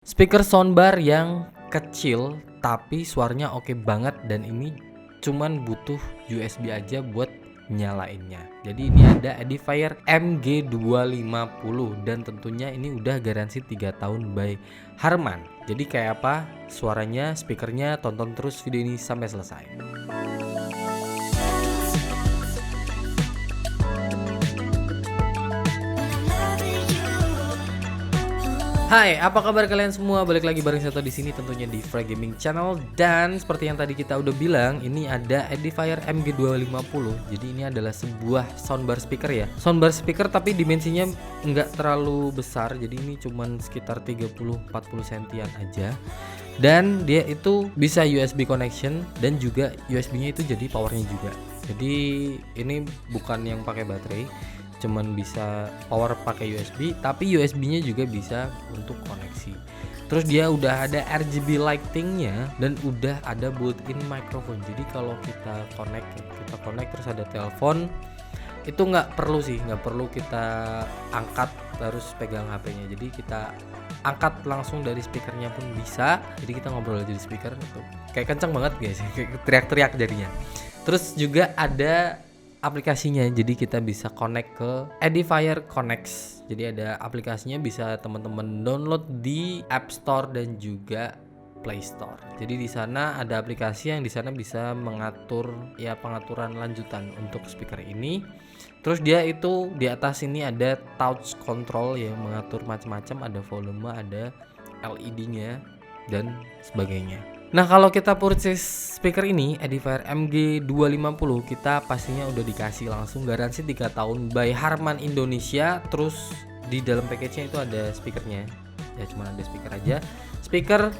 Speaker soundbar yang kecil tapi suaranya oke banget, dan ini cuman butuh USB aja buat nyalainnya. Jadi ini ada Edifier MG250 dan tentunya ini udah garansi 3 tahun by Harman. Jadi kayak apa suaranya, speakernya, tonton terus video ini sampai selesai. Hai, apa kabar kalian semua? Balik lagi bareng Seto di sini tentunya di Frag Gaming Channel, dan seperti yang tadi kita udah bilang, ini ada Edifier MG250. Jadi ini adalah sebuah soundbar speaker ya. Soundbar speaker tapi dimensinya nggak terlalu besar. Jadi ini cuman sekitar 30-40 sentian aja. Dan dia itu bisa USB connection dan juga USB-nya itu jadi powernya juga. Jadi ini bukan yang pakai baterai, cuman bisa power pakai USB, tapi USB-nya juga bisa untuk koneksi. Terus dia udah ada RGB lighting-nya dan udah ada built-in microphone. Jadi kalau kita connect terus ada telepon, itu nggak perlu kita angkat terus pegang HP-nya. Jadi kita angkat langsung dari speakernya pun bisa. Jadi kita ngobrol aja di speaker itu kayak kencang banget guys, kayak teriak-teriak jadinya. Terus juga ada aplikasinya, jadi kita bisa connect ke Edifier Connect. Jadi ada aplikasinya, bisa teman-teman download di App Store dan juga Play Store. Jadi di sana ada aplikasi yang di sana bisa mengatur ya pengaturan lanjutan untuk speaker ini. Terus dia itu di atas ini ada touch control yang mengatur macam-macam, ada volume, ada LED-nya dan sebagainya. Nah, kalau kita purchase speaker ini Edifier MG250, kita pastinya udah dikasih langsung garansi 3 tahun by Harman Indonesia. Terus di dalam package-nya itu ada speakernya. Ya cuma ada speaker aja. Speaker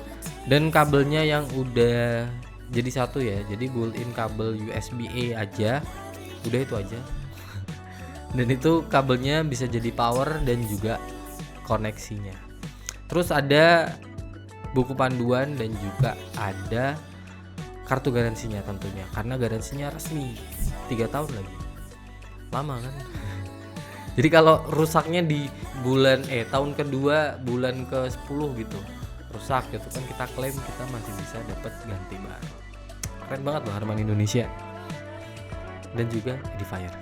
dan kabelnya yang udah jadi satu ya. Jadi built-in kabel USB-A aja. Udah itu aja. Dan itu kabelnya bisa jadi power dan juga koneksinya. Terus ada buku panduan dan juga ada kartu garansinya tentunya, karena garansinya resmi 3 tahun lagi. Lama kan? Jadi kalau rusaknya di tahun kedua bulan ke-10 gitu rusak gitu kan, kita klaim, kita masih bisa dapat ganti baru. Keren banget loh Harman Indonesia. Dan juga Edifier.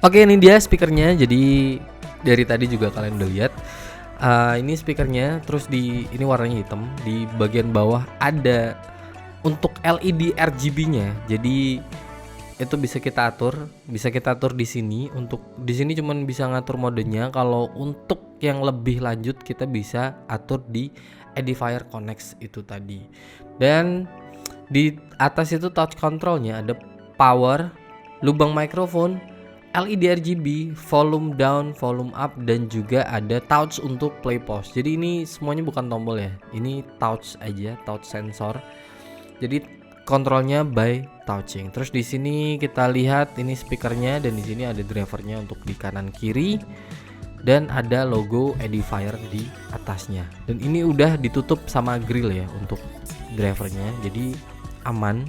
Oke, ini dia speakernya. Jadi dari tadi juga kalian udah lihat. Ini speakernya, terus ini warnanya hitam. Di bagian bawah ada untuk LED RGB-nya. Jadi itu bisa kita atur di sini. Untuk di sini cuman bisa ngatur modenya. Kalau untuk yang lebih lanjut kita bisa atur di Edifier Connect itu tadi. Dan di atas itu touch controlnya ada power, lubang mikrofon, LED RGB, volume down, volume up, dan juga ada touch untuk play pause. Jadi ini semuanya bukan tombol ya, ini touch aja, touch sensor. Jadi kontrolnya by touching. Terus di sini kita lihat ini speakernya, dan di sini ada drivernya untuk di kanan kiri, dan ada logo Edifier di atasnya. Dan ini udah ditutup sama grill ya untuk drivernya, jadi aman,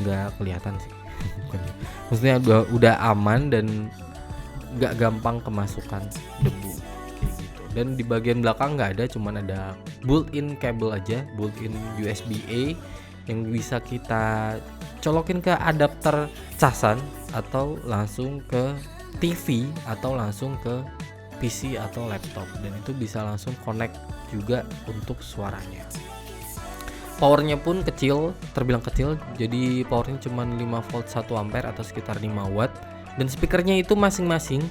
nggak kelihatan sih. Maksudnya udah aman dan nggak gampang kemasukan debu kayak gitu. Dan di bagian belakang nggak ada, cuman ada built-in kabel aja, built-in USB-A yang bisa kita colokin ke adapter casan atau langsung ke TV atau langsung ke PC atau laptop, dan itu bisa langsung connect juga untuk suaranya. Powernya pun kecil, terbilang kecil. Jadi powernya cuma 5 volt 1 ampere atau sekitar 5 watt. Dan speakernya itu masing-masing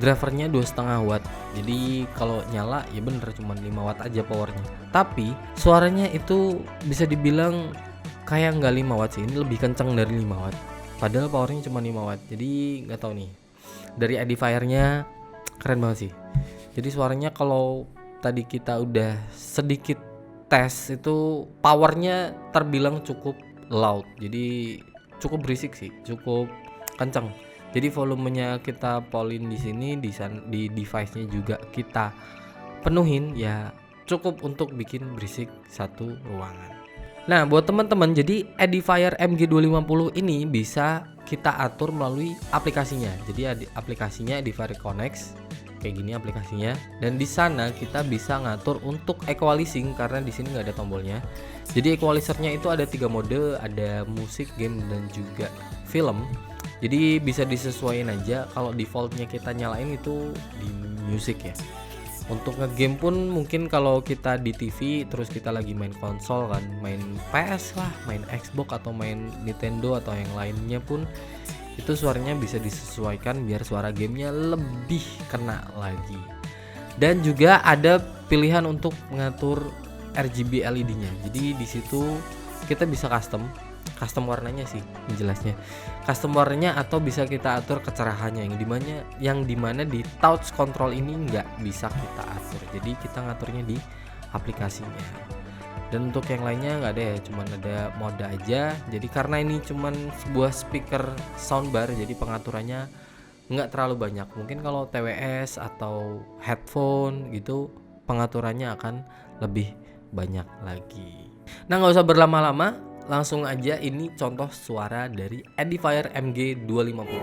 drivernya 2,5 watt. Jadi kalau nyala ya bener cuma 5 watt aja powernya. Tapi suaranya itu bisa dibilang kayak nggak 5 watt sih, ini lebih kencang dari 5 watt. Padahal powernya cuma 5 watt. Jadi nggak tahu nih. Dari Edifiernya keren banget sih. Jadi suaranya kalau tadi kita udah sedikit tes itu powernya terbilang cukup loud, jadi cukup berisik sih, cukup kencang. Jadi volumenya kita polin di sini, di device-nya juga kita penuhin ya, cukup untuk bikin berisik satu ruangan. Nah, buat teman-teman, jadi Edifier MG250 ini bisa kita atur melalui aplikasinya. Jadi aplikasinya Edifier Connect. kayak gini aplikasinya. Dan di sana kita bisa ngatur untuk equalizing karena di sini nggak ada tombolnya. Jadi equalizernya itu ada 3 mode, ada musik, game, dan juga film. Jadi bisa disesuaikan aja. Kalau defaultnya kita nyalain itu di music ya. Untuk ngegame pun mungkin kalau kita di TV terus kita lagi main konsol kan, main PS lah, main Xbox atau main Nintendo atau yang lainnya pun itu suaranya bisa disesuaikan biar suara gamenya lebih kena lagi. Dan juga ada pilihan untuk mengatur RGB LED-nya. Jadi di situ kita bisa custom warnanya sih jelasnya. Custom warnanya atau bisa kita atur kecerahannya yang dimana di touch control ini nggak bisa kita atur. Jadi kita ngaturnya di aplikasinya. Dan untuk yang lainnya nggak ada ya, cuman ada mode aja. Jadi karena ini cuman sebuah speaker soundbar, jadi pengaturannya nggak terlalu banyak. Mungkin kalau TWS atau headphone gitu pengaturannya akan lebih banyak lagi. Nah, nggak usah berlama-lama, langsung aja ini contoh suara dari Edifier MG250.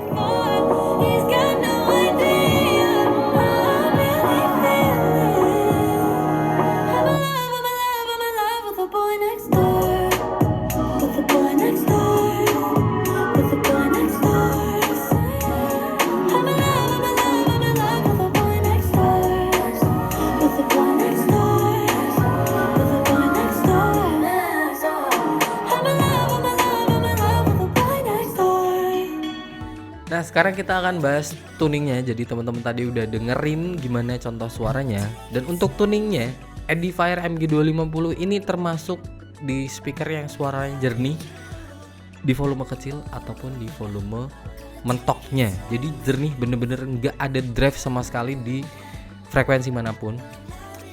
Nah, sekarang kita akan bahas tuningnya. Jadi teman-teman tadi udah dengerin gimana contoh suaranya. Dan untuk tuningnya, Edifier MG250 ini termasuk di speaker yang suaranya jernih di volume kecil ataupun di volume mentoknya. Jadi jernih, bener-bener nggak ada drive sama sekali di frekuensi manapun.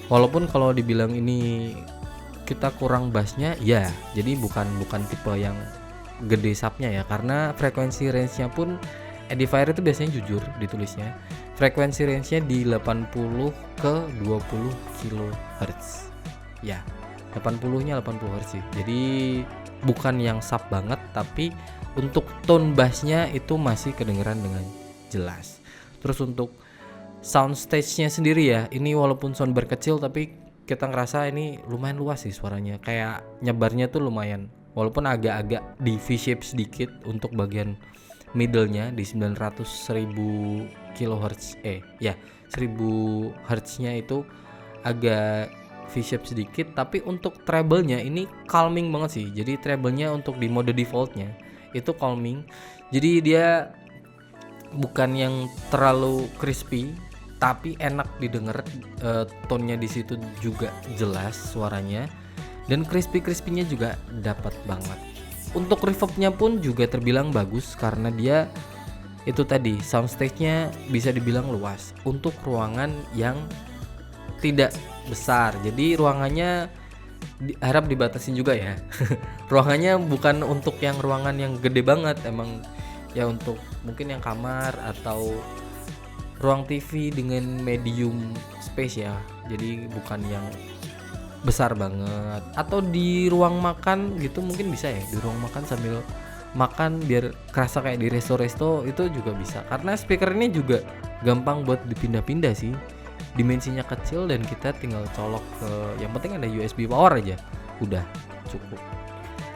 Walaupun kalau dibilang ini kita kurang bassnya, ya jadi bukan tipe yang gede subnya ya, karena frekuensi range-nya pun Edifier itu biasanya jujur ditulisnya. Frekuensi range-nya di 80 ke 20 kHz. Ya, 80-nya 80 Hz sih. Jadi bukan yang sub banget, tapi untuk tone bass-nya itu masih kedengeran dengan jelas. Terus untuk sound stage-nya sendiri ya, ini walaupun soundbar kecil tapi kita ngerasa ini lumayan luas sih suaranya. Kayak nyebarnya tuh lumayan. Walaupun agak-agak di V-shape sedikit untuk bagian middle-nya di 1000 kHz 1000 Hz-nya itu agak V-shape sedikit, tapi untuk treble-nya ini calming banget sih. Jadi treble-nya untuk di mode default-nya itu calming. Jadi dia bukan yang terlalu crispy, tapi enak didengar. Tone-nya di situ juga jelas suaranya, dan crispy-crispy-nya juga dapat banget. Untuk reverb-nya pun juga terbilang bagus karena dia itu tadi soundstage-nya bisa dibilang luas untuk ruangan yang tidak besar. Jadi ruangannya harap dibatasin juga ya. Ruangannya bukan untuk yang ruangan yang gede banget, emang ya untuk mungkin yang kamar atau ruang TV dengan medium space ya. Jadi bukan yang besar banget. Atau di ruang makan gitu mungkin bisa ya, di ruang makan sambil makan biar kerasa kayak di resto-resto itu juga bisa. Karena speaker ini juga gampang buat dipindah-pindah sih. Dimensinya kecil dan kita tinggal colok ke, yang penting ada USB power aja, udah cukup.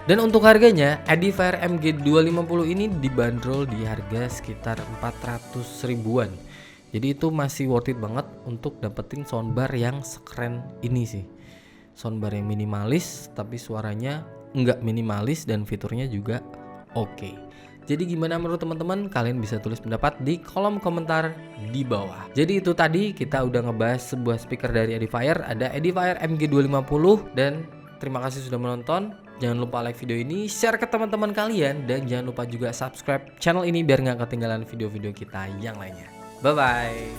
Dan untuk harganya, Edifier MG250 ini dibanderol di harga sekitar 400 ribuan. Jadi itu masih worth it banget untuk dapetin soundbar yang sekeren ini sih. Soundbar yang minimalis tapi suaranya enggak minimalis dan fiturnya juga oke. Jadi gimana menurut teman-teman? Kalian bisa tulis pendapat di kolom komentar di bawah. Jadi itu tadi kita udah ngebahas sebuah speaker dari Edifier, ada Edifier MG250, dan terima kasih sudah menonton. Jangan lupa like video ini, share ke teman-teman kalian, dan jangan lupa juga subscribe channel ini biar nggak ketinggalan video-video kita yang lainnya. Bye bye.